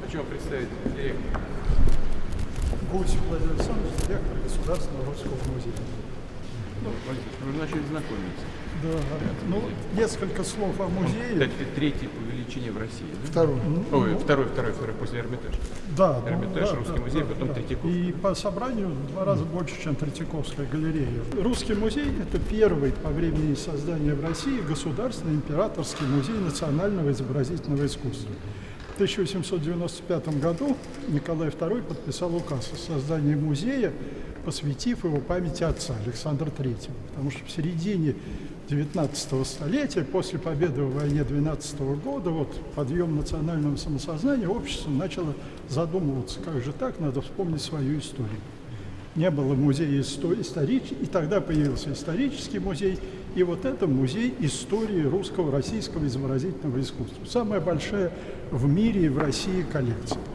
Хочу вам представить директора. Гусев Владимир Александрович, директор Государственного русского музея. Нужно начать знакомиться. Да, ну, несколько слов о музее. Это третий по величине в России. Да? Второй. Ой, второй после Эрмитажа. Да, Эрмитаж, Русский музей, потом Третьяковка. И по собранию в 2 раза больше, чем Третьяковская галерея. Русский музей – это первый по времени создания в России государственный императорский музей национального изобразительного искусства. В 1895 году Николай II подписал указ о создании музея, посвятив его памяти отца Александра III. Потому что в середине 19 столетия, после победы в войне 12 года, подъем национального самосознания, общество начало задумываться, как же так, надо вспомнить свою историю. Не было музея исторического, и тогда появился исторический музей, и это музей истории русского, российского изобразительного искусства. Самая большая в мире и в России коллекция.